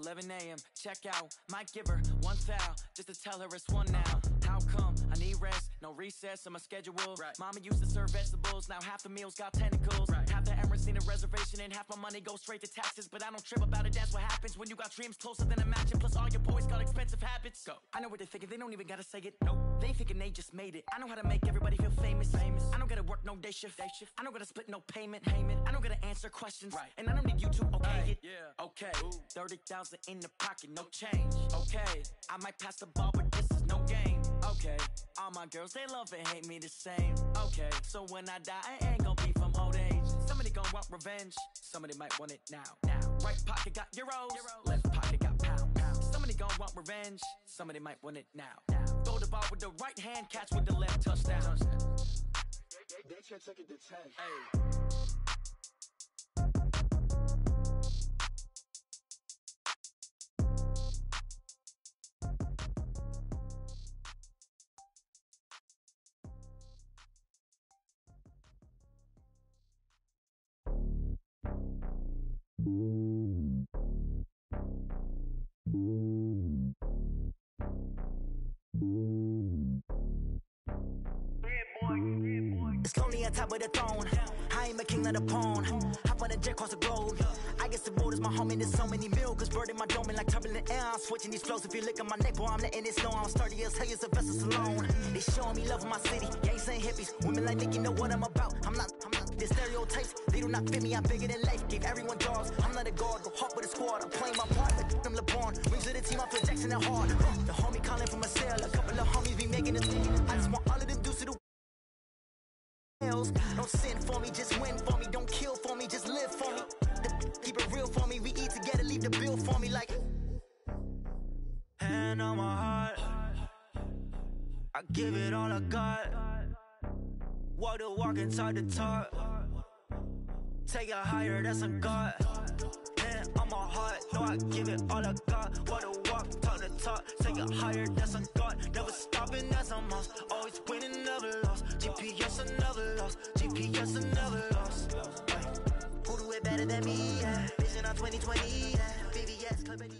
11 a.m. Check out. Might give her one foul just to tell her it's one now. How come? I need rest. No recess on my schedule. Right. Mama used to serve vegetables. Now half the meals got tentacles. Right. Half the Emirates need a reservation and half my money goes straight to taxes. But I don't trip about it. That's what happens when you got dreams closer than a mansion. Plus all your boys got expensive habits. Go. I know what they're thinking. They don't even gotta say it. Nope. They ain't thinking they just made it. I know how to make everybody feel famous. I don't gotta work no day shift. I don't gotta split no payment. I don't gotta answer questions. Right. And I don't need you to okay it. Yeah. Okay. 30,000 in the pocket, no change. Okay. I might pass the ball, but this is no game. Okay. All my girls, they love and hate me the same. Okay. So when I die, I ain't gonna be from old age. Somebody gonna want revenge. Somebody might want it now. Right pocket got euros. Left pocket got pounds. Somebody gonna want revenge. Somebody might want it now. Throw the ball with the right hand, catch with the left, touchdown. They can't take it to 10. Hey. It's lonely on top of the throne. I ain't a king of the pawn. Hop on a jet across the globe. I guess the road is my home and there's so many milk. Bird in my dome and like turbulent air. I'm switching these flows. If you look at my neck, boy, I'm letting it slow. I'm sturdy as hell as a vessel alone. They showing me love in my city. Gangs and hippies. Women like Nick, you know what I'm about. I'm not. The stereotypes, they do not fit me. I'm bigger than life. Gave everyone dogs. I'm not a guard. Go hard with a squad. I'm playing my part. Like I'm LeBron. Rings of the team. I feel Jackson and hard. The homie calling from a cell. A couple of homies be making a team. I just want all of them dudes to do. Don't sin for me, just win for me. Don't kill for me, just live for me. Keep it real for me. We eat together, leave the bill for me like. Hand on my heart, I give it all I got. Walk the walk and talk the talk. Take it higher, that's a God. Hand on my heart, no, I give it all I got. Walk the walk, talk the talk. Take it higher, that's a God. Never stopping, that's a must. Always winning, never lost. GPS, I never lost. GPS, I never lost. Who do it better than me? Yeah. Vision on 2020. Yeah. VVS, Club ID.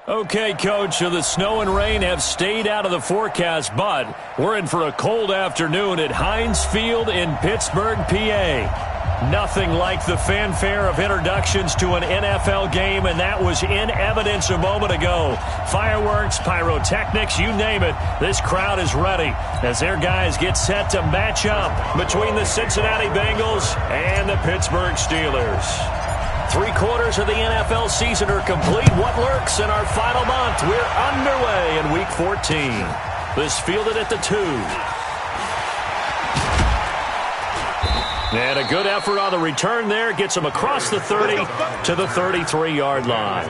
Okay, Coach, so the snow and rain have stayed out of the forecast, but we're in for a cold afternoon at Heinz Field in Pittsburgh, PA. Nothing like the fanfare of introductions to an NFL game, and that was in evidence a moment ago. Fireworks, pyrotechnics, you name it. This crowd is ready as their guys get set to match up between the Cincinnati Bengals and the Pittsburgh Steelers. 3/4 of the NFL season are complete. What lurks in our final month? We're underway in Week 14. This fielded at the 2. And a good effort on the return there. Gets them across the 30 to the 33-yard line.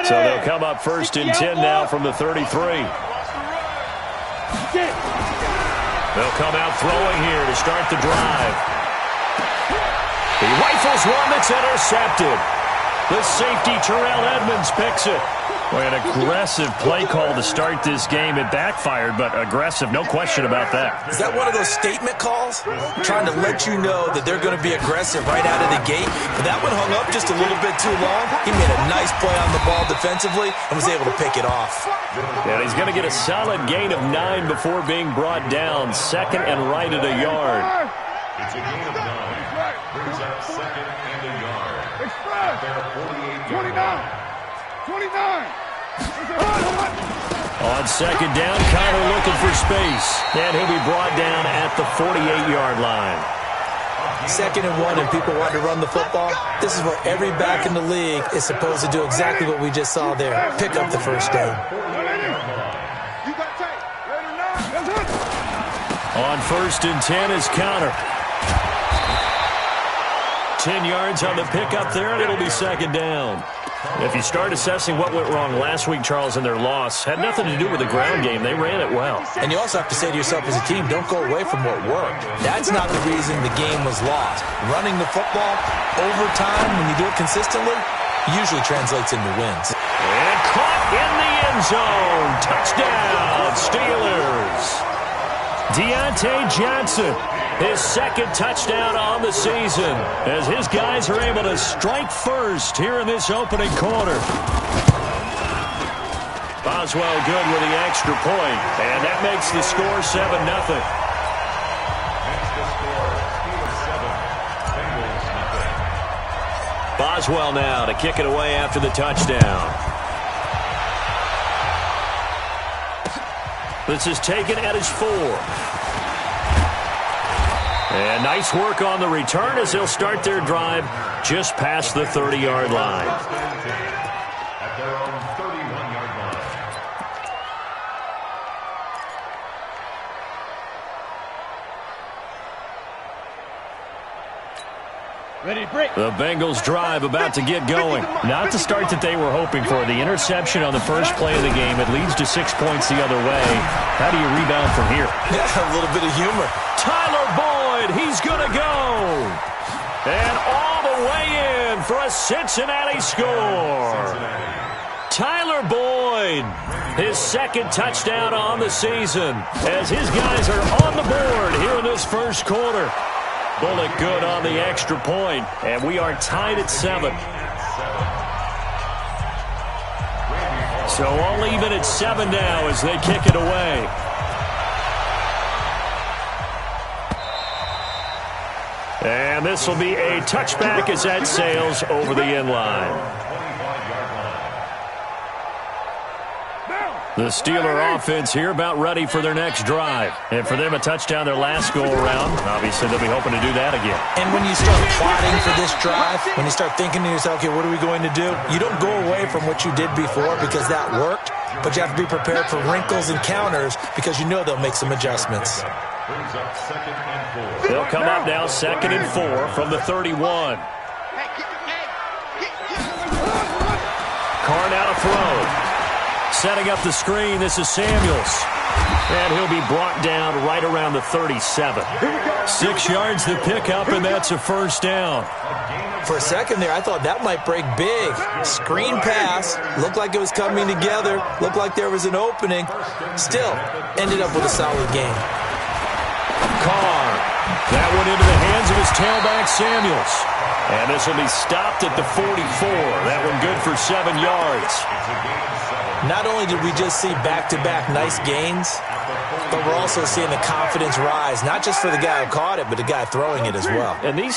So they'll come up 1st and 10 now from the 33. They'll come out throwing here to start the drive. He rifles one that's intercepted. The safety, Terrell Edmonds, picks it. Boy, an aggressive play call to start this game. It backfired, but aggressive, no question about that. Is that one of those statement calls? Trying to let you know that they're going to be aggressive right out of the gate. But that one hung up just a little bit too long. He made a nice play on the ball defensively and was able to pick it off. And he's going to get a solid gain of 9 before being brought down. 2nd and right at a yard. It's a gain of 9. Brings up 2nd and a yard. Express. 29. 29. On 2nd down, Connor looking for space. And he'll be brought down at the 48-yard line. 2nd and 1 and people want to run the football. This is where every back in the league is supposed to do exactly what we just saw there. Pick up the first down. On 1st and 10 is Connor. 10 yards on the pickup there, and it'll be 2nd down. If you start assessing what went wrong last week, Charles, in their loss, had nothing to do with the ground game. They ran it well. And you also have to say to yourself as a team, don't go away from what worked. That's not the reason the game was lost. Running the football over time, when you do it consistently, usually translates into wins. And caught in the end zone. Touchdown, Steelers. Deontay Johnson, his second touchdown on the season, as his guys are able to strike first here in this opening quarter. Boswell good with the extra point, and that makes the score 7-0. Boswell now to kick it away after the touchdown. This is taken at his 4. And nice work on the return as they'll start their drive just past the 30-yard line. At their own 31-yard line. Ready, break. The Bengals drive about to get going. Not the start that they were hoping for. The interception on the first play of the game. It leads to 6 points the other way. How do you rebound from here? Yeah, a little bit of humor. Tyler Boyd, he's going to go. And all the way in for a Cincinnati score. Tyler Boyd, his second touchdown on the season, as his guys are on the board here in this first quarter. Bullet good on the extra point, and we are tied at 7. So all even at 7 now as they kick it away. And this will be a touchback as that sails over the end line. The Steeler offense here about ready for their next drive. And for them, a touchdown their last go-around. Obviously, they'll be hoping to do that again. And when you start plotting for this drive, when you start thinking to yourself, okay, what are we going to do? You don't go away from what you did before because that worked, but you have to be prepared for wrinkles and counters because you know they'll make some adjustments. They'll come up now 2nd and 4 from the 31. Carr now to throw. Setting up the screen, this is Samuels. And he'll be brought down right around the 37. 6 yards to pick up, and that's a first down. For a second there, I thought that might break big. Screen pass, looked like it was coming together, looked like there was an opening. Still, ended up with a solid game. Carr, that one into the hands of his tailback, Samuels. And this will be stopped at the 44. That one good for 7 yards. Not only did we just see back-to-back nice gains, but we're also seeing the confidence rise, not just for the guy who caught it, but the guy throwing it as well. And these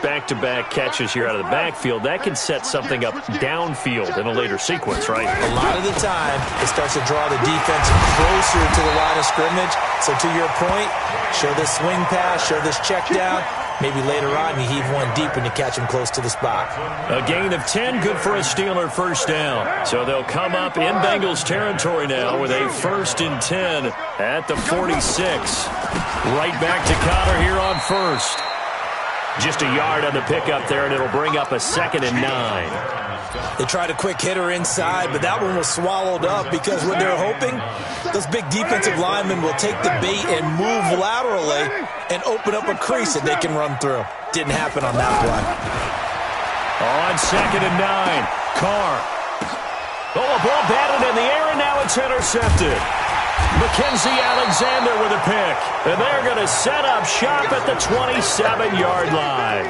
back-to-back catches here out of the backfield, that can set something up downfield in a later sequence, right? A lot of the time, it starts to draw the defense closer to the line of scrimmage. So to your point, show this swing pass, show this check down. Maybe later on you heave one deep when you catch him close to the spot. A gain of 10, good for a Steeler first down. So they'll come up in Bengals territory now with a 1st and 10 at the 46. Right back to Connor here on first. Just a yard on the pickup there, and it'll bring up a 2nd and 9. They tried a quick hitter inside, but that one was swallowed up because what they're hoping, those big defensive linemen will take the bait and move laterally and open up a crease that they can run through. Didn't happen on that play. On 2nd and 9, Carr. Oh, a ball batted in the air, and now it's intercepted. Mackenzie Alexander with a pick. And they're going to set up shop at the 27-yard line.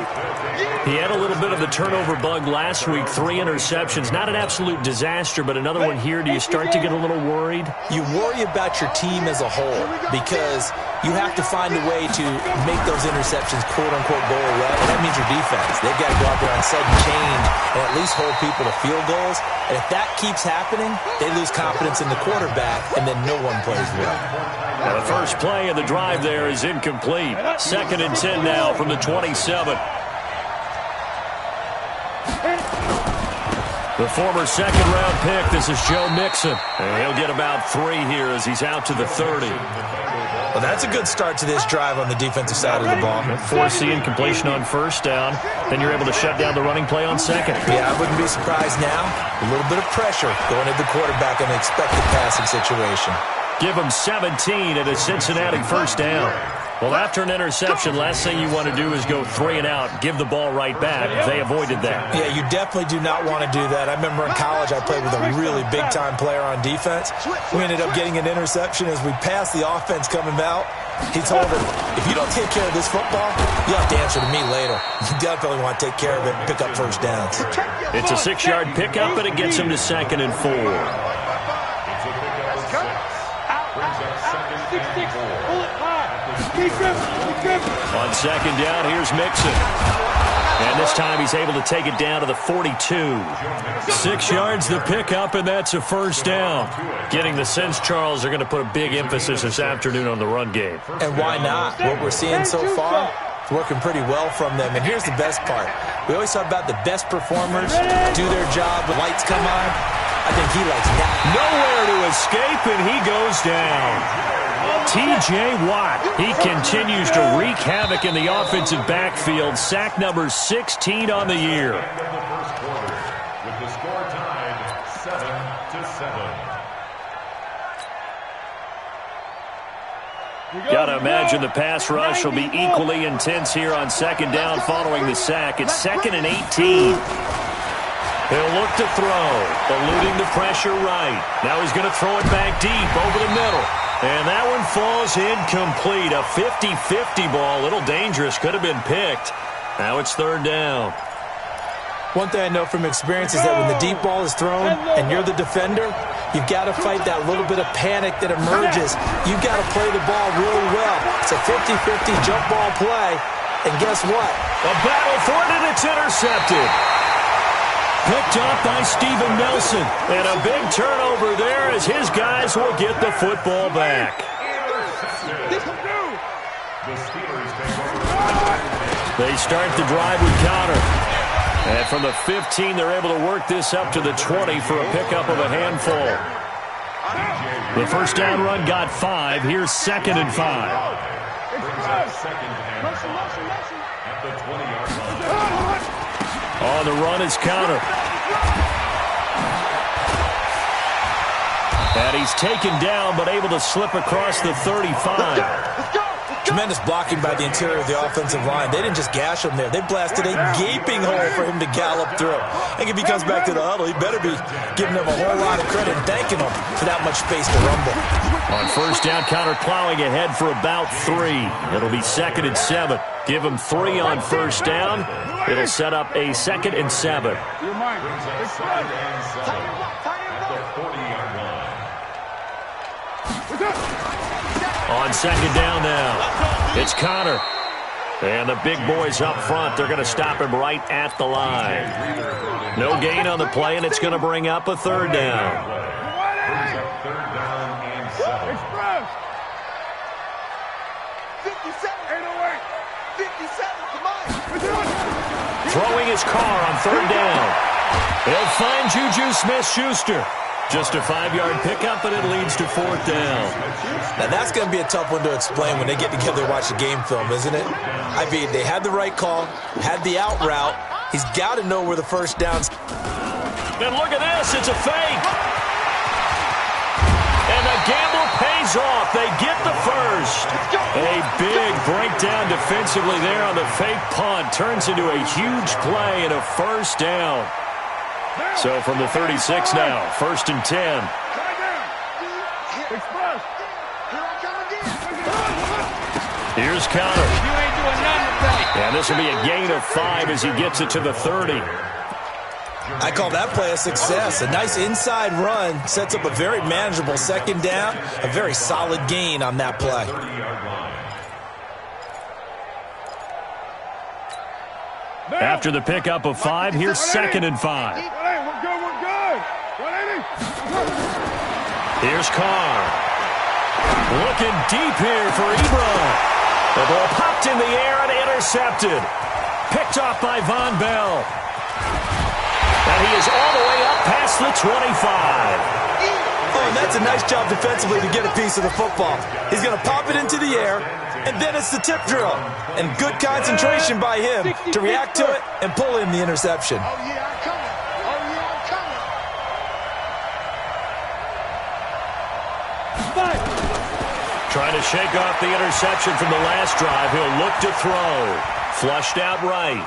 He had a little bit of the turnover bug last week, 3 interceptions. Not an absolute disaster, but another one here. Do you start to get a little worried? You worry about your team as a whole because you have to find a way to make those interceptions, quote-unquote, go away. And that means your defense. They've got to go out there on sudden change and at least hold people to field goals. And if that keeps happening, they lose confidence in the quarterback, and then no one plays well. Now the first play of the drive there is incomplete. 2nd and 10 now from the 27. The former second-round pick, this is Joe Mixon. And he'll get about 3 here as he's out to the 30. Well, that's a good start to this drive on the defensive side of the ball. Force the incompletion on first down. Then you're able to shut down the running play on second. Yeah, I wouldn't be surprised now. A little bit of pressure going at the quarterback in an expected passing situation. Give him 17 at a Cincinnati first down. Well, after an interception, last thing you want to do is go 3 and out, give the ball right back. They avoided that. Yeah, you definitely do not want to do that. I remember in college I played with a really big-time player on defense. We ended up getting an interception as we passed the offense coming out. He told him, if you don't take care of this football, you'll have to answer to me later. You definitely want to take care of it and pick up first downs. It's a 6-yard pickup, and it gets him to 2nd and 4. On 2nd down, here's Mixon. And this time he's able to take it down to the 42. 6 yards the pickup, and that's a first down. Getting the sense, Charles, are going to put a big emphasis this afternoon on the run game. And why not? What we're seeing so far, it's working pretty well from them. And here's the best part. We always talk about the best performers do their job when lights come on. I think he likes that. Nowhere to escape, and he goes down. T.J. Watt, he continues to wreak havoc in the offensive backfield. Sack number 16 on the year. With the score tied 7-7. Got to imagine the pass rush will be equally intense here on 2nd down following the sack. It's 2nd and 18. He'll look to throw, eluding the pressure right. Now he's going to throw it back deep over the middle. And that one falls incomplete. A 50-50 ball, a little dangerous, could have been picked. Now it's 3rd down. One thing I know from experience is that when the deep ball is thrown and you're the defender, you've got to fight that little bit of panic that emerges. You've got to play the ball really well. It's a 50-50 jump ball play. And guess what? A battle for it, and it's intercepted. Picked up by Steven Nelson. And a big turnover there as his guys will get the football back. They start the drive with Connor. And from the 15, they're able to work this up to the 20 for a pickup of a handful. The first down run got 5. Here's 2nd and 5. At the 20-yard line. On the run is Connor. And he's taken down, but able to slip across the 35. Tremendous blocking by the interior of the offensive line. They didn't just gash him there. They blasted a gaping hole for him to gallop through. I think if he comes back to the huddle, he better be giving them a whole lot of credit and thanking them for that much space to rumble. On first down, Connor plowing ahead for about 3. It'll be 2nd and 7. Give him 3 on first down. It'll set up a 2nd and 7. Brings up 2nd and 7 at the 40-yard line. On 2nd down now, it's Connor. And the big boys up front, they're going to stop him right at the line. No gain on the play, and it's going to bring up a 3rd down. Brings up 3rd down and 7. 57, come on. Throwing his car on 3rd down. He'll find Juju Smith-Schuster. Just a 5-yard pickup, and it leads to 4th down. Now, that's going to be a tough one to explain when they get together and watch the game film, isn't it? I mean, they had the right call, had the out route. He's got to know where the first down's. And look at this. It's a fake. And the gamble pays off. They get the first. A big breakdown defensively there on the fake punt. Turns into a huge play and a first down. So from the 36 now, 1st and 10. Here's Connor. And this will be a gain of 5 as he gets it to the 30. I call that play a success. A nice inside run sets up a very manageable 2nd down. A very solid gain on that play. After the pickup of 5, here's 2nd and 5. Here's Carr. Looking deep here for Ebron. The ball popped in the air and intercepted. Picked off by Von Bell. And he is all the way up past the 25. Oh, and that's a nice job defensively to get a piece of the football. He's going to pop it into the air, and then it's the tip drill. And good concentration by him to react to it and pull in the interception. Oh, yeah, I'm coming. Oh, yeah, I'm coming. Trying to shake off the interception from the last drive. He'll look to throw. Flushed out right.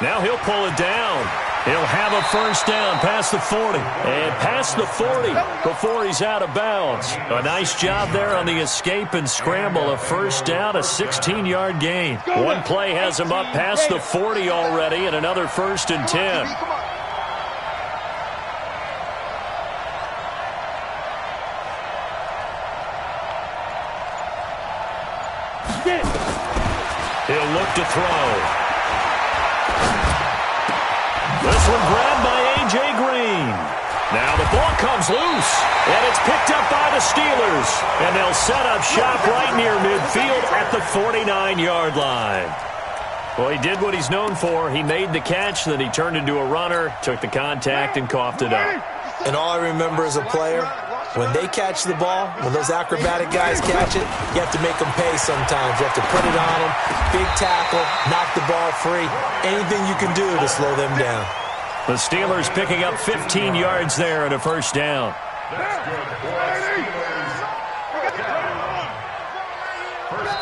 Now he'll pull it down. He'll have a first down past the 40. And past the 40 before he's out of bounds. A nice job there on the escape and scramble. A first down, a 16-yard gain. One play has him up past the 40 already, and another 1st and 10. He'll look to throw. This one grabbed by A.J. Green. Now the ball comes loose, and it's picked up by the Steelers. And they'll set up shop right near midfield at the 49-yard line. Well, he did what he's known for. He made the catch, then he turned into a runner, took the contact, and coughed it up. And all I remember as a player, when they catch the ball, when those acrobatic guys catch it, you have to make them pay sometimes. You have to put it on them, big tackle, knock the ball free, anything you can do to slow them down. The Steelers picking up 15 yards there and a first down.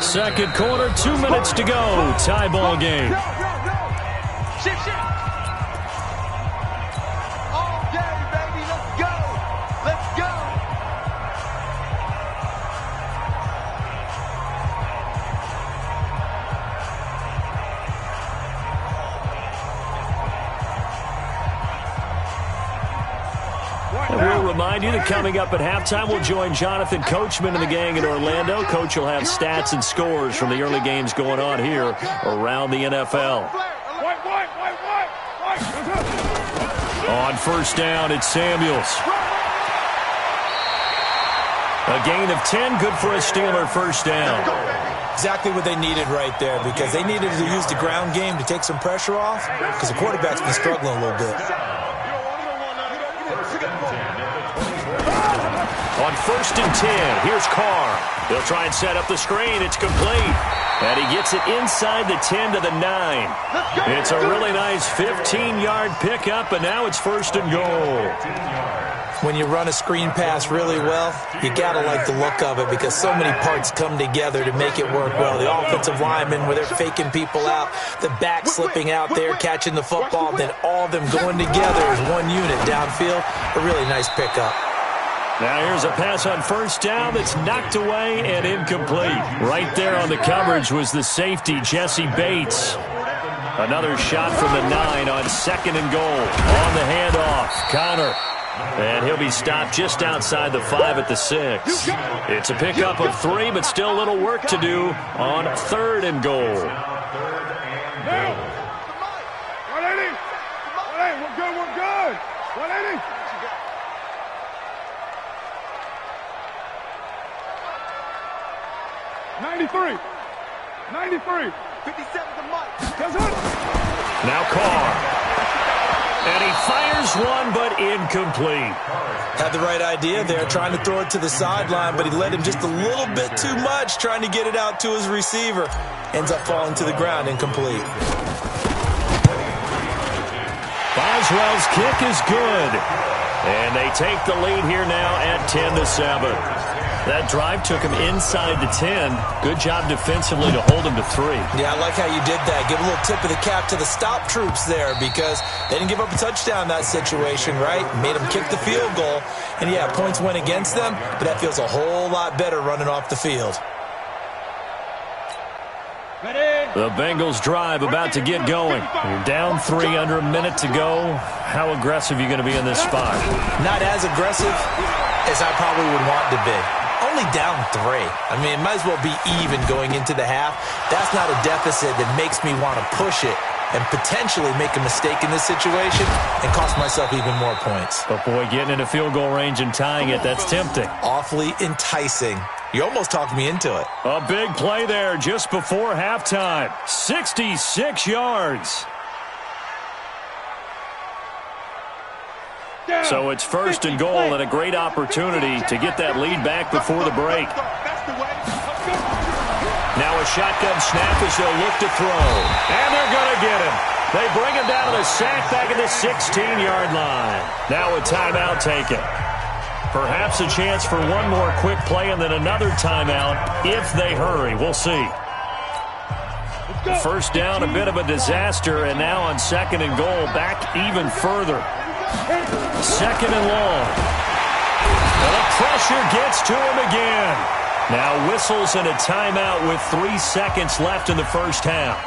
Second quarter, 2 minutes to go. Tie ball game. Remind you that coming up at halftime, we'll join Jonathan Coachman and the gang in Orlando. Coach will have stats and scores from the early games going on here around the NFL. On first down, it's Samuels. A gain of 10, good for a Steeler first down. Exactly what they needed right there, because they needed to use the ground game to take some pressure off, because the quarterback's been struggling a little bit. On 1st and 10, here's Carr. They'll try and set up the screen. It's complete. And he gets it inside the 10 to the 9. It's a really nice 15-yard pickup, and now it's 1st and goal. When you run a screen pass really well, you got to like the look of it because so many parts come together to make it work well. The offensive linemen, where they're faking people out, the back slipping out there, catching the football, then all of them going together as one unit downfield. A really nice pickup. Now here's a pass on first down that's knocked away and incomplete. Right there on the coverage was the safety, Jesse Bates. Another shot from the 9 on 2nd and goal. On the handoff, Connor. And he'll be stopped just outside the 5 at the 6. It's a pickup of 3, but still a little work to do on 3rd and goal. We're good. 180. '93. 57 to Mike. Now Carr. And he fires one, but incomplete. Had the right idea there, trying to throw it to the sideline, but he let him just a little bit too much, trying to get it out to his receiver. Ends up falling to the ground, incomplete. Boswell's kick is good. And they take the lead here now at 10-7. That drive took him inside the 10. Good job defensively to hold him to 3. Yeah, I like how you did that. Give a little tip of the cap to the stop troops there because they didn't give up a touchdown in that situation, right? Made them kick the field goal. And, yeah, points went against them, but that feels a whole lot better running off the field. The Bengals drive about to get going. You're down 3, under a minute to go. How aggressive are you going to be in this spot? Not as aggressive as I probably would want to be. Only down 3. I mean, it might as well be even going into the half. That's not a deficit that makes me want to push it and potentially make a mistake in this situation and cost myself even more points. But, boy, getting into field goal range and tying it, that's tempting. Awfully enticing. You almost talked me into it. A big play there just before halftime. 66 yards. So it's 1st and goal and a great opportunity to get that lead back before the break. Now a shotgun snap as they'll look to throw. And they're going to get him. They bring him down to the sack back at the 16-yard line. Now a timeout taken. Perhaps a chance for one more quick play and then another timeout if they hurry. We'll see. First down, a bit of a disaster, and now on 2nd and goal, back even further. 2nd and long. And the pressure gets to him again. Now whistles and a timeout with 3 seconds left in the first half.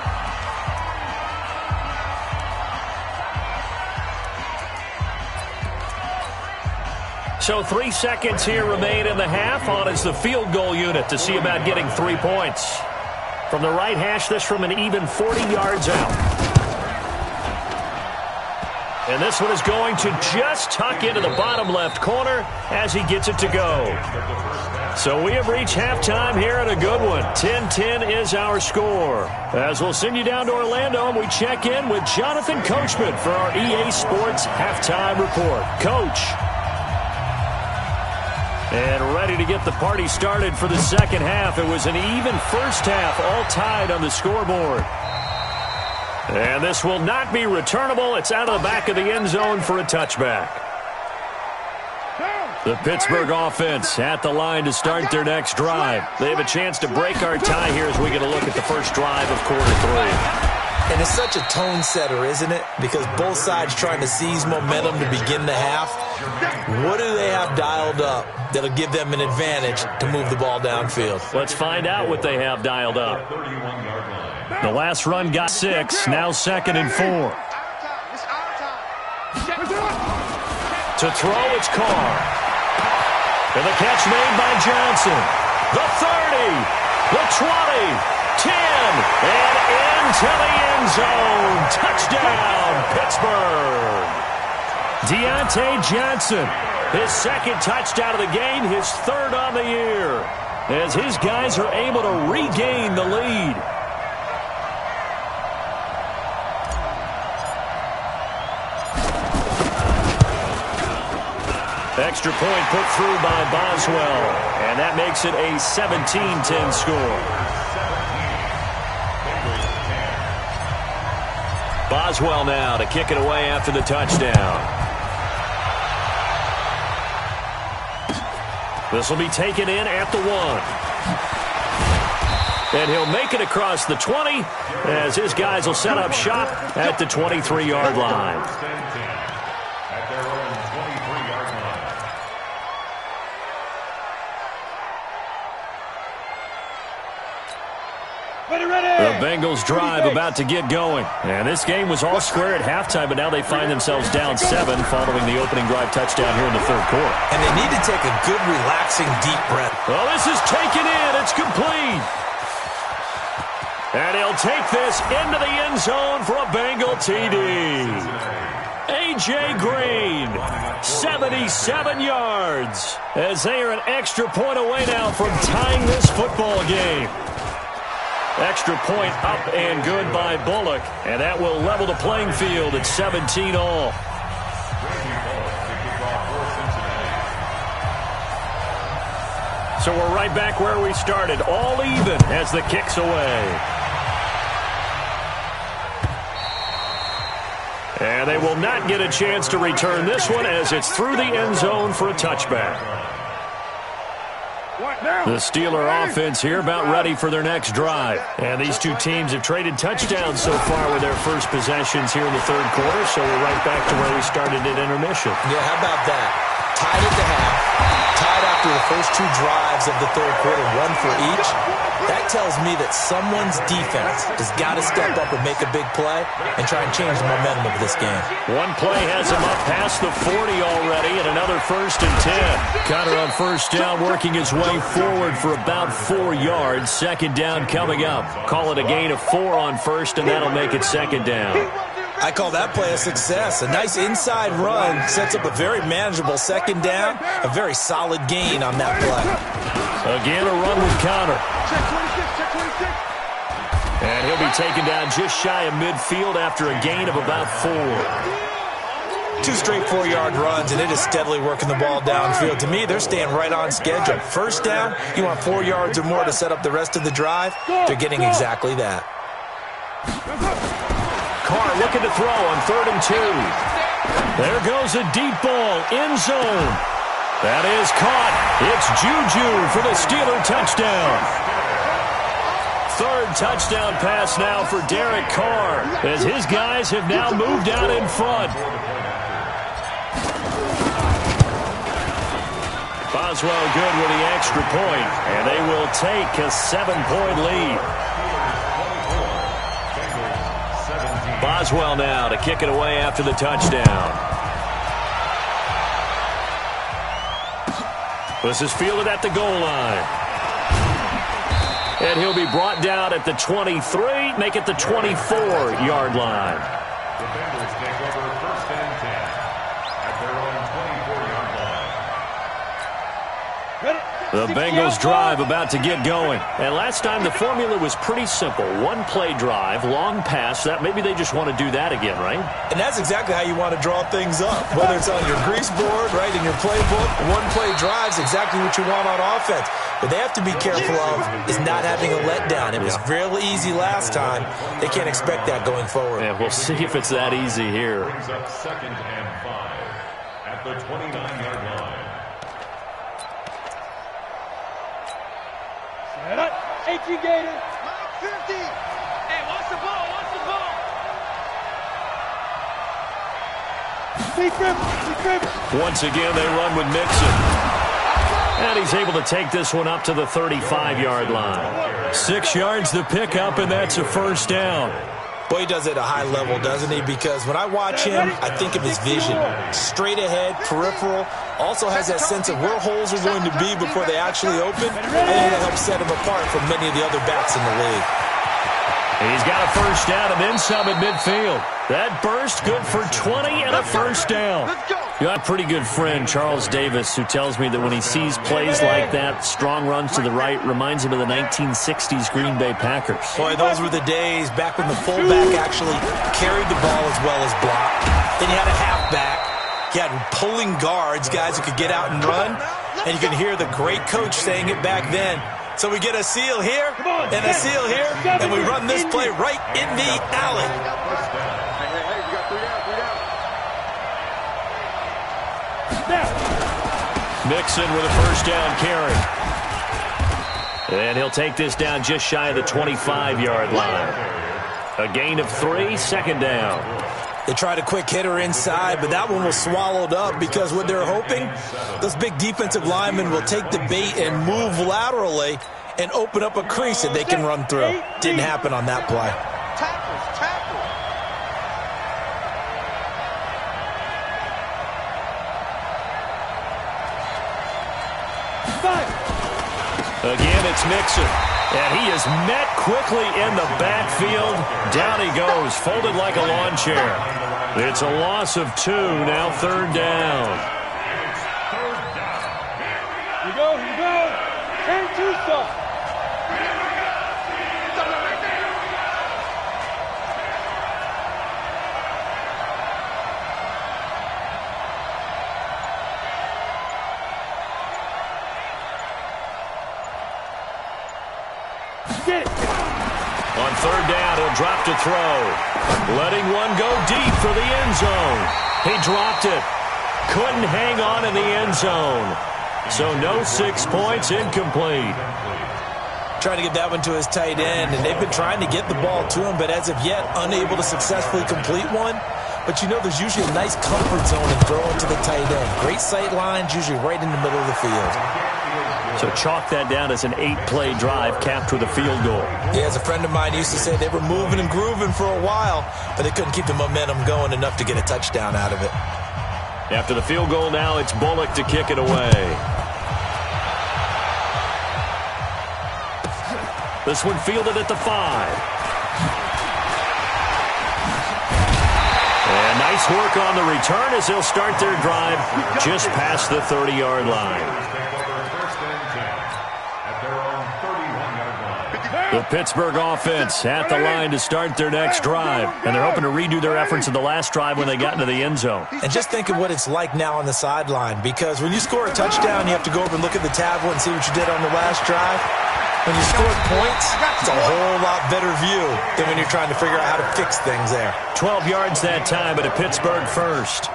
So 3 seconds here remain in the half. On is the field goal unit to see about getting 3 points. From the right hash, this from an even 40 yards out. And this one is going to just tuck into the bottom left corner as he gets it to go. So we have reached halftime here in a good one. 10-10 is our score. As we'll send you down to Orlando, and we check in with Jonathan Coachman for our EA Sports Halftime Report. Coach. And ready to get the party started for the second half. It was an even first half, all tied on the scoreboard. And this will not be returnable. It's out of the back of the end zone for a touchback. The Pittsburgh offense at the line to start their next drive. They have a chance to break our tie here as we get a look at the first drive of quarter 3. And it's such a tone setter, isn't it? Because both sides trying to seize momentum to begin the half. What do they have dialed up that'll give them an advantage to move the ball downfield? Let's find out what they have dialed up. The last run got 6, now 2nd and 4. To throw, it's Carr. And the catch made by Johnson. The 30, the 20, 10, and into the end zone. Touchdown, Pittsburgh. Deontay Johnson, his 2nd touchdown of the game, his 3rd on the year, as his guys are able to regain the lead. Extra point put through by Boswell, and that makes it a 17-10 score. Boswell now to kick it away after the touchdown. This will be taken in at the 1. And he'll make it across the 20 as his guys will set up shop at the 23-yard line. The Bengals drive about to get going. And this game was all square at halftime, but now they find themselves down 7 following the opening drive touchdown here in the 3rd quarter. And they need to take a good, relaxing, deep breath. Well, this is taken in. It's complete. And he'll take this into the end zone for a Bengal TD. A.J. Green, 77 yards, as they are an extra point away now from tying this football game. Extra point up and good by Bullock, and that will level the playing field at 17 all. So we're right back where we started, all even as the kick's away. And they will not get a chance to return this one as it's through the end zone for a touchback. The Steeler offense here about ready for their next drive. And these two teams have traded touchdowns so far with their first possessions here in the 3rd quarter, so we're right back to where we started at intermission. Yeah, how about that? Tied at the half, tied after the first 2 drives of the 3rd quarter, 1 for each. That tells me that someone's defense has got to step up and make a big play and try and change the momentum of this game. One play has him up past the 40 already, and another 1st and 10. Connor on first down, working his way forward for about 4 yards. 2nd down coming up. Call it a gain of 4 on 1st, and that'll make it 2nd down. I call that play a success. A nice inside run sets up a very manageable 2nd down. A very solid gain on that play. Again, a run with Connor. And he'll be taken down just shy of midfield after a gain of about 4. 2 straight 4-yard runs, and it is steadily working the ball downfield. To me, they're staying right on schedule. First down, you want 4 yards or more to set up the rest of the drive. They're getting exactly that. Carr looking to throw on 3rd and 2. There goes a deep ball, end zone. That is caught. It's Juju for the Steeler touchdown. third touchdown pass now for Derek Carr, as his guys have now moved out in front. Boswell good with the extra point, and they will take a 7-point lead. Boswell now to kick it away after the touchdown. This is fielded at the goal line. And he'll be brought down at the 23, make it the 24-yard line. The Bengals take over first and 10 at their own 24-yard line. The Bengals drive about to get going. And last time the formula was pretty simple. One-play drive, long pass. That maybe they just want to do that again, right? And that's exactly how you want to draw things up. Whether it's on your grease board, right, in your playbook, one-play drive is exactly what you want on offense. What they have to be careful of is not having a letdown. It was real easy last time. They can't expect that going forward. Yeah, we'll see if it's that easy here. Brings up 2nd and 5 at the 29-yard line. Set up. 18 Gator. 50. Hey, watch the ball. Watch the ball. Secret. Once again, they run with Mixon. And he's able to take this one up to the 35-yard line. 6 yards the pickup, and that's a first down. Boy, he does it at a high level, doesn't he? Because when I watch him, I think of his vision. Straight ahead, peripheral. Also has that sense of where holes are going to be before they actually open. I think that helps set him apart from many of the other backs in the league. And he's got a first down and then some at midfield. That burst good for 20 and a first down. You got a pretty good friend, Charles Davis, who tells me that when he sees plays like that, strong runs to the right, reminds him of the 1960s Green Bay Packers. Boy, those were the days back when the fullback actually carried the ball as well as blocked. Then you had a halfback. You had pulling guards, guys who could get out and run. And you can hear the great coach saying it back then. So we get a seal here and a seal here, and we run this play right in the alley. Hey, you got 3 down. Mixon with a first down carry. And he'll take this down just shy of the 25-yard line. A gain of 3, second down. They tried a quick hitter inside, but that one was swallowed up because what they're hoping, those big defensive linemen will take the bait and move laterally and open up a crease that they can run through. Didn't happen on that play. Tackles. Again, it's Mixon. And he is met quickly in the backfield. Down he goes, folded like a lawn chair. It's a loss of 2, now third down. Here you go. Turn 2 stuff. On third down, he'll drop to throw. Letting one go deep for the end zone. He dropped it. Couldn't hang on in the end zone. So no 6 points, incomplete. Trying to get that one to his tight end, and they've been trying to get the ball to him, but as of yet, unable to successfully complete one. But you know there's usually a nice comfort zone in throwing to the tight end. Great sight lines, usually right in the middle of the field. So chalk that down as an 8-play drive capped with a field goal. Yeah, as a friend of mine used to say, they were moving and grooving for a while, but they couldn't keep the momentum going enough to get a touchdown out of it. After the field goal now, it's Bullock to kick it away. This one fielded at the 5. And nice work on the return as they'll start their drive just past the 30-yard line. The Pittsburgh offense at the line to start their next drive. And they're hoping to redo their efforts in the last drive when they got into the end zone. And just think of what it's like now on the sideline, because when you score a touchdown, you have to go over and look at the tablet and see what you did on the last drive. When you scored points, it's a whole lot better view than when you're trying to figure out how to fix things there. 12 yards that time, but a Pittsburgh first.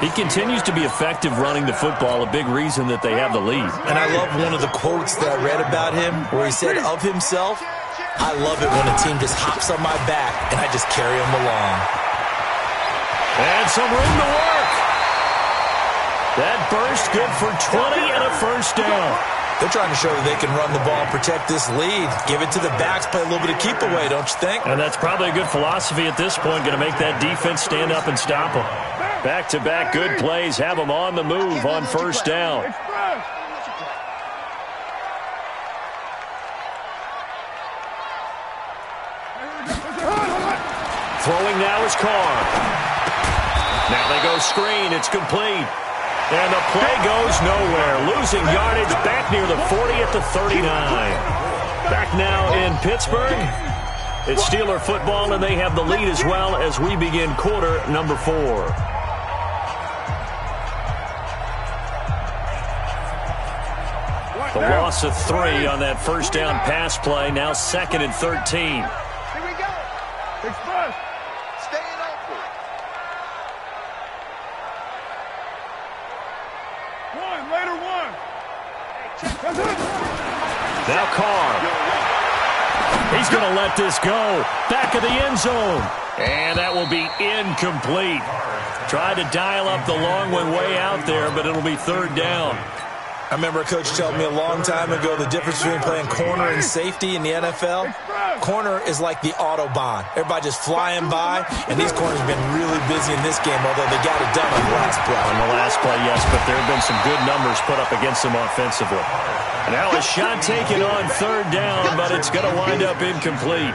He continues to be effective running the football, a big reason that they have the lead. And I love one of the quotes that I read about him where he said of himself, I love it when a team just hops on my back and I just carry them along. And some room to work. That burst good for 20 and a first down. They're trying to show that they can run the ball and protect this lead. Give it to the backs, play a little bit of keep away, don't you think? And that's probably a good philosophy at this point, going to make that defense stand up and stop them. Back-to-back good plays have them on the move on first down. Throwing now is Carr. Now they go screen. It's complete. And the play goes nowhere. Losing yardage back near the 40 at the 39. Back now in Pittsburgh. It's Steeler football, and they have the lead as well as we begin quarter number 4. The loss of 3 on that first down pass play. Now 2nd and 13. Here we go. Express. Staying open. Later one. Now Carr. He's going to let this go. Back of the end zone. And that will be incomplete. Tried to dial up the long one way out there, but it'll be 3rd down. I remember a coach telling me a long time ago the difference between playing corner and safety in the NFL. Corner is like the Autobahn. Everybody just flying by, and these corners have been really busy in this game, although they got it done on the last play. On the last play, yes, but there have been some good numbers put up against them offensively. Now a shot taken on 3rd down, but it's going to wind up incomplete.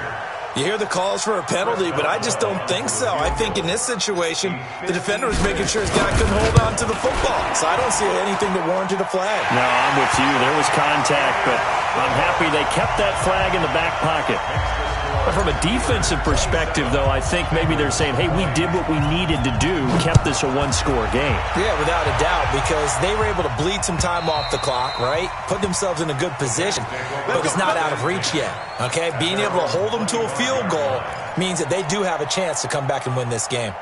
You hear the calls for a penalty, but I just don't think so. I think in this situation, the defender was making sure his guy couldn't hold on to the football. So I don't see anything that warranted a flag. No, I'm with you. There was contact, but I'm happy they kept that flag in the back pocket. But from a defensive perspective, though, I think maybe they're saying, hey, we did what we needed to do, kept this a one-score game. Yeah, without a doubt, because they were able to bleed some time off the clock, right? Put themselves in a good position, but it's not out of reach yet, okay? Being able to hold them to a field goal means that they do have a chance to come back and win this game.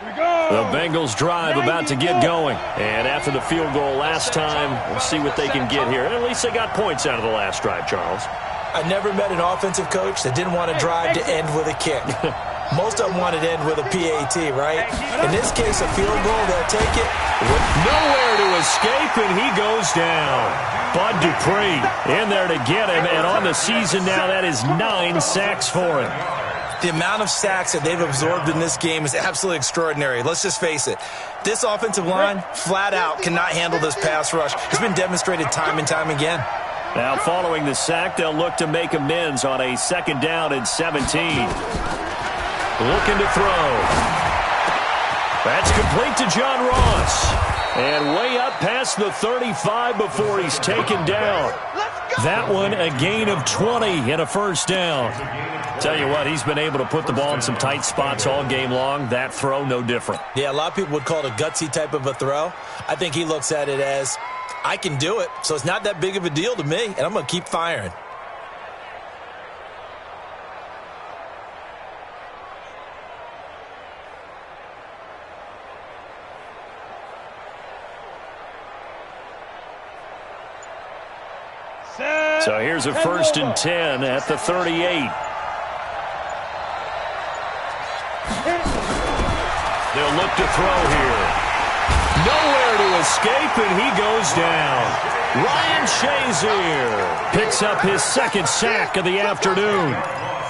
The Bengals drive about to get going. And after the field goal last time, we'll see what they can get here. And at least they got points out of the last drive, Charles. I never met an offensive coach that didn't want to drive to end with a kick. Most of them wanted to end with a PAT, right? In this case, a field goal, they'll take it. Nowhere to escape, and he goes down. Bud Dupree in there to get him. And on the season now, that is 9 sacks for him. The amount of sacks that they've absorbed in this game is absolutely extraordinary. Let's just face it. This offensive line, flat out, cannot handle this pass rush. It's been demonstrated time and time again. Now, following the sack, they'll look to make amends on a 2nd down and 17. Looking to throw. That's complete to John Ross. And way up past the 35 before he's taken down. That one, a gain of 20 and a first down. Tell you what, he's been able to put the ball in some tight spots all game long. That throw, no different. Yeah, a lot of people would call it a gutsy type of a throw. I think he looks at it as, I can do it, so it's not that big of a deal to me, and I'm going to keep firing. So here's a 1st and 10 at the 38. They'll look to throw here. Nowhere to escape, and he goes down. Ryan Shazier picks up his 2nd sack of the afternoon.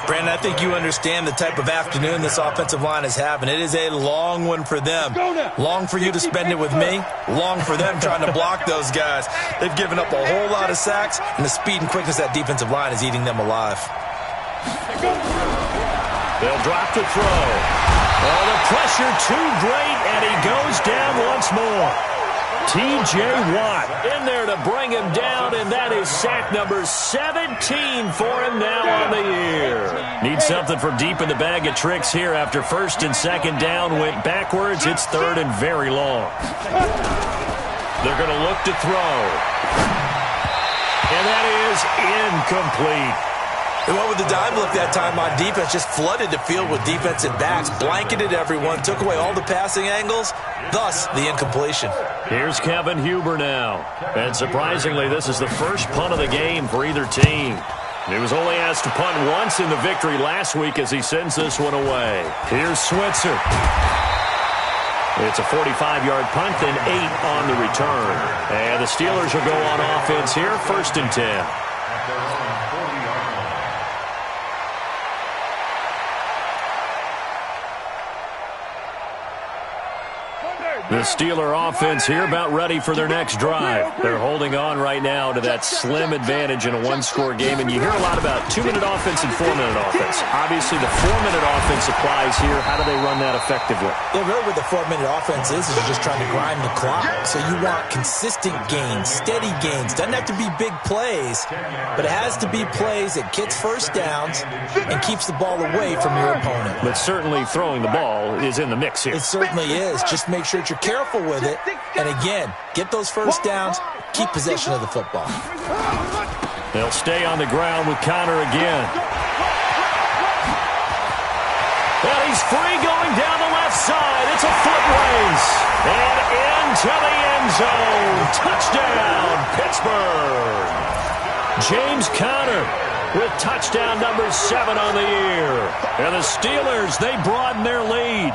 Brandon, I think you understand the type of afternoon this offensive line is having. It is a long one for them. Long for you to spend it with me. Long for them trying to block those guys. They've given up a whole lot of sacks, and the speed and quickness of that defensive line is eating them alive. They'll drop to throw. Oh, the pressure too great, and he goes down once more. T.J. Watt in there to bring him down, and that is sack number 17 for him now on the year. Need something from deep in the bag of tricks here after 1st and 2nd down went backwards. It's 3rd and very long. They're going to look to throw. And that is incomplete. They went with the dime look that time on defense, just flooded the field with defensive backs, blanketed everyone, took away all the passing angles, thus the incompletion. Here's Kevin Huber now. And surprisingly, this is the first punt of the game for either team. He was only asked to punt once in the victory last week as he sends this one away. Here's Switzer. It's a 45-yard punt, then 8 on the return. And the Steelers will go on offense here, 1st and 10. The Steeler offense here about ready for their next drive. They're holding on right now to that slim advantage in a one-score game, and you hear a lot about 2-minute offense and 4-minute offense. Obviously, the 4-minute offense applies here. How do they run that effectively? Yeah, really what the 4-minute offense is you're just trying to grind the clock. So you want consistent gains, steady gains. Doesn't have to be big plays, but it has to be plays that gets first downs and keeps the ball away from your opponent. But certainly throwing the ball is in the mix here. It certainly is. Just make sure that you're careful with it. And again, get those first downs, keep possession of the football. They'll stay on the ground with Connor again. And he's free going down the left side. It's a foot race. And into the end zone. Touchdown, Pittsburgh. James Conner with touchdown number 7 on the year. And the Steelers, they broaden their lead.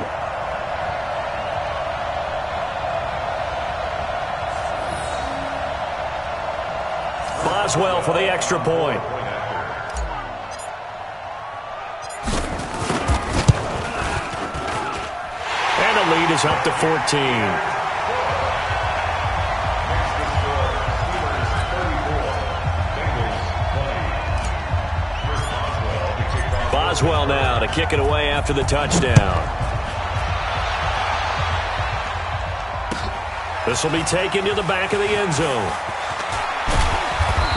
Boswell for the extra point. And the lead is up to 14. Boswell now to kick it away after the touchdown. This will be taken to the back of the end zone.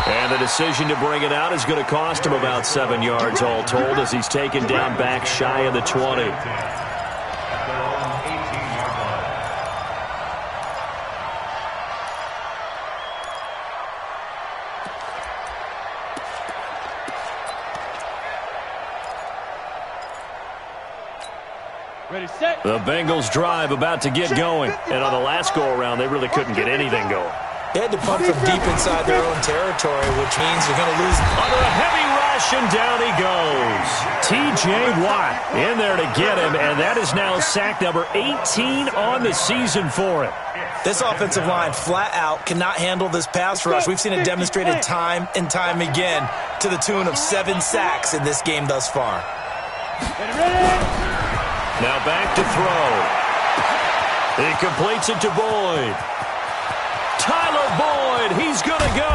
And the decision to bring it out is going to cost him about 7 yards all told as he's taken down back shy of the 20. Ready, set. The Bengals drive about to get going. And on the last go-around, they really couldn't get anything going. They had to punt from deep inside their own territory, which means they're going to lose. Under a heavy rush, and down he goes. T.J. Watt in there to get him, and that is now sack number 18 on the season for him. This offensive line flat out cannot handle this pass rush. We've seen it demonstrated time and time again to the tune of 7 sacks in this game thus far. Now back to throw. He completes it to Boyd. Tyler Boyd, he's going to go.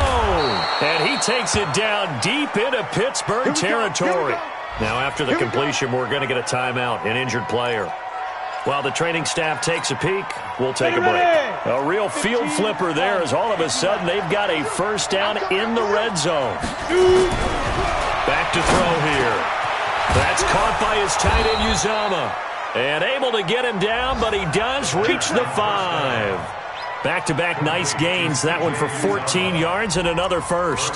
And he takes it down deep into Pittsburgh territory. Now after the completion, we're going to get a timeout, an injured player. While the training staff takes a peek, we'll take a break. A real field flipper there as all of a sudden they've got a first down in the red zone. Back to throw here. That's caught by his tight end, Uzama. And able to get him down, but he does reach the 5. Back-to-back nice gains. That one for 14 yards and another first.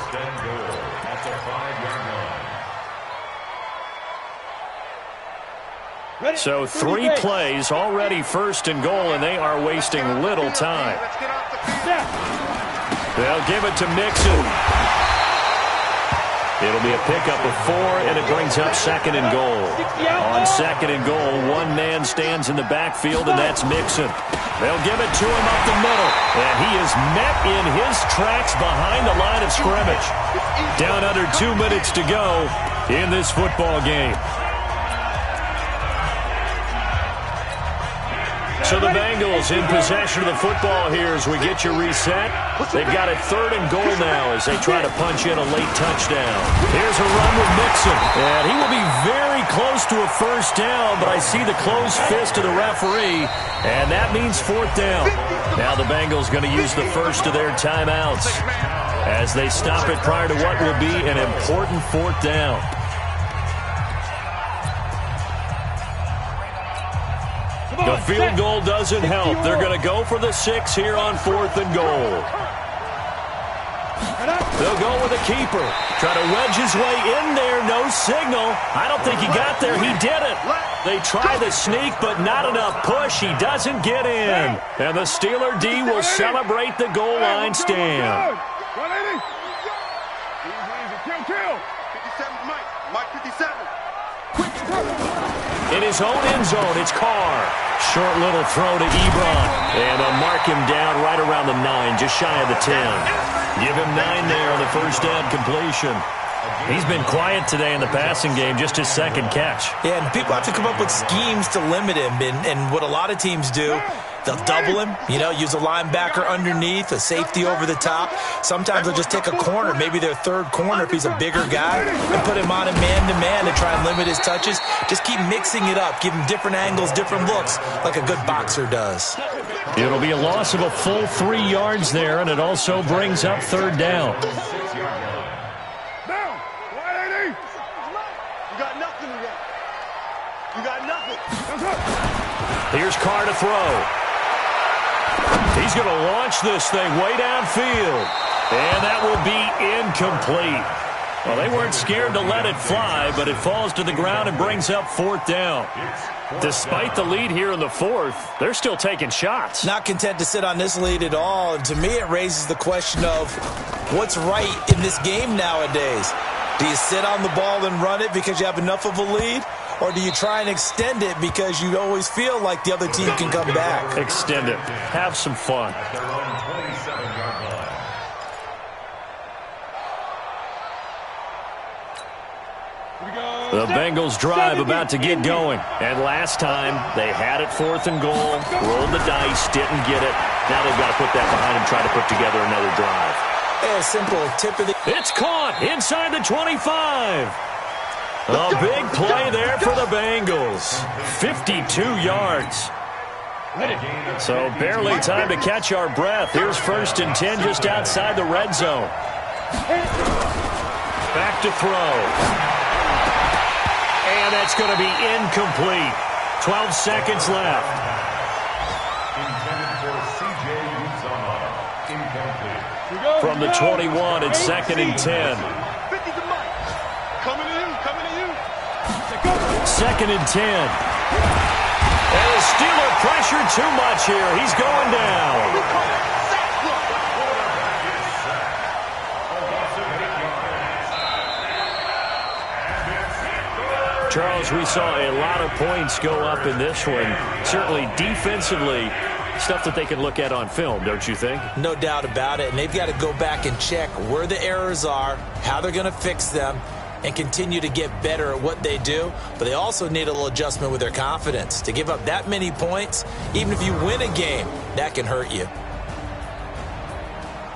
So 3 plays, already first and goal, and they are wasting little time. They'll give it to Mixon. It'll be a pickup of 4, and it brings up 2nd and goal. On 2nd and goal, one man stands in the backfield, and that's Mixon. They'll give it to him up the middle, and he is met in his tracks behind the line of scrimmage. Down under 2 minutes to go in this football game. So the Bengals in possession of the football here as we get you reset. They've got a 3rd and goal now as they try to punch in a late touchdown. Here's a run with Mixon. And he will be very close to a first down, but I see the closed fist of the referee, and that means 4th down. Now the Bengals going to use the first of their timeouts as they stop it prior to what will be an important 4th down. The field goal doesn't help. They're going to go for the 6 here on 4th and goal. They'll go with a keeper. Try to wedge his way in there. No signal. I don't think he got there. He did it. They try the sneak, but not enough push. He doesn't get in. And the Steeler D will celebrate the goal line stand. 180. Easy. Kill. 57, Mike 57. In his own end zone, it's Carr. Short little throw to Ebron. And they'll mark him down right around the 9, just shy of the 10. Give him 9 there on the first down completion. He's been quiet today in the passing game, just his second catch. Yeah, and people have to come up with schemes to limit him. And what a lot of teams do, they'll double him, use a linebacker underneath, a safety over the top. Sometimes they'll just take a corner, maybe their third corner if he's a bigger guy, and put him on a man-to-man to try and limit his touches. Just keep mixing it up, give him different angles, different looks, like a good boxer does. It'll be a loss of a full 3 yards there, and it also brings up third down. Down. 180. You got nothing to that. You got nothing. Here's Carr to throw. He's going to launch this thing way downfield. And that will be incomplete. Well, they weren't scared to let it fly, but it falls to the ground and brings up fourth down. Despite the lead here in the fourth, they're still taking shots. Not content to sit on this lead at all. And to me, it raises the question of what's right in this game nowadays. Do you sit on the ball and run it because you have enough of a lead? Or do you try and extend it because you always feel like the other team can come back? Extend it. Have some fun. The Bengals drive about to get going. And last time, they had it fourth and goal, rolled the dice, didn't get it. Now they've got to put that behind them, try to put together another drive. A simple tip of the... It's caught inside the 25. A big play there for the Bengals. 52 yards. So barely time to catch our breath. Here's 1st and 10 just outside the red zone. Back to throw. And that's going to be incomplete. 12 seconds left. From the 21, it's 2nd and 10. 2nd and 10. And the Steeler pressure too much here. He's going down. Charles, we saw a lot of points go up in this one. Certainly defensively, stuff that they can look at on film, don't you think? No doubt about it. And they've got to go back and check where the errors are, how they're going to fix them, and continue to get better at what they do. But they also need a little adjustment with their confidence. To give up that many points, even if you win a game, that can hurt you.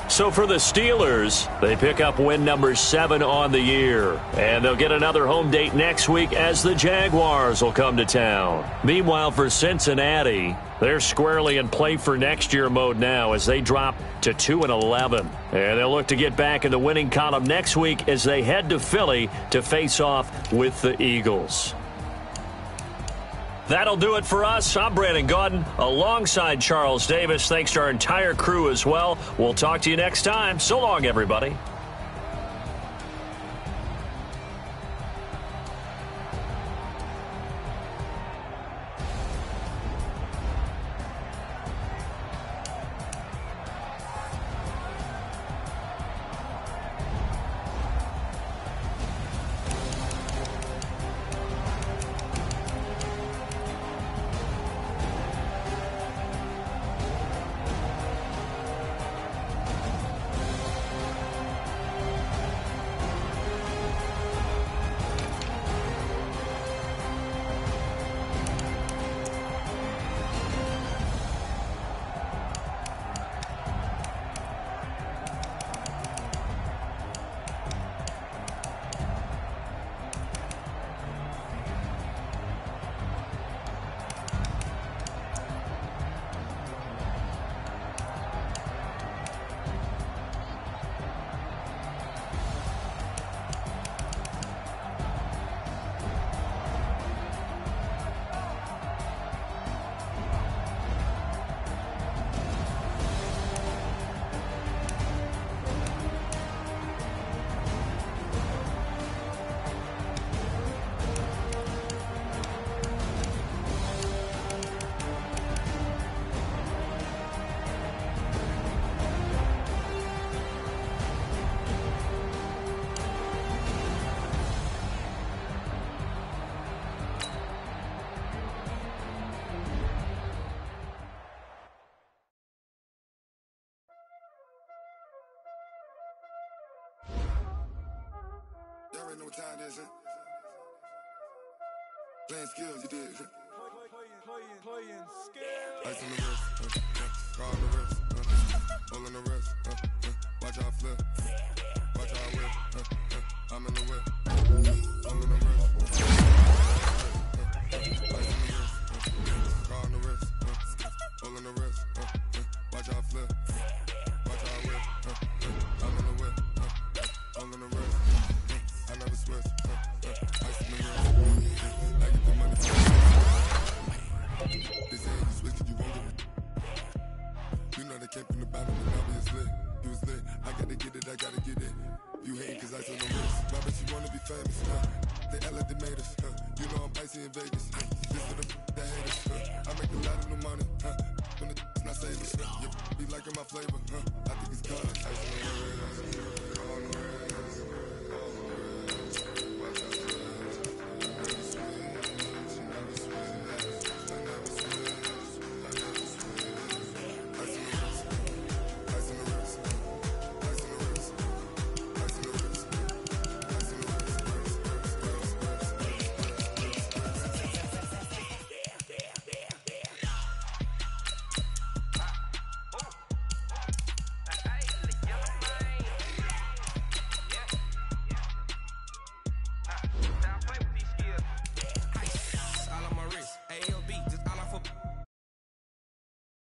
So for the Steelers, they pick up win number 7 on the year. And they'll get another home date next week as the Jaguars will come to town. Meanwhile, for Cincinnati, they're squarely in play for next year mode now as they drop to 2-11. And they'll look to get back in the winning column next week as they head to Philly to face off with the Eagles. That'll do it for us. I'm Brandon Gaudin alongside Charles Davis. Thanks to our entire crew as well. We'll talk to you next time. So long, everybody. already know what time it is, huh? Playing skills, you did. Playing skills. Ice on the wrist, car on the wrist, hole in the wrist, watch how I flip, watch how I whip, I'm in the whip, hole in the wrist, ice on the wrist, car on the wrist, hole in the wrist, watch how I flip, watch how I whip, I'm in the whip, hole in the wrist, I never switch, ice in the wrist, I get the money. They say you switch and you won't get it. You know they came from the bottom and now it's lit. You was lit, I gotta get it, I gotta get it. You hate cause I took no risk. My bitch, you wanna be famous, They act like they made us, You know I'm icy in Vegas, This for the that hate us, I make a lot of new money, When the not saving, be liking my flavor, I think it's gone. Ice on the wrist,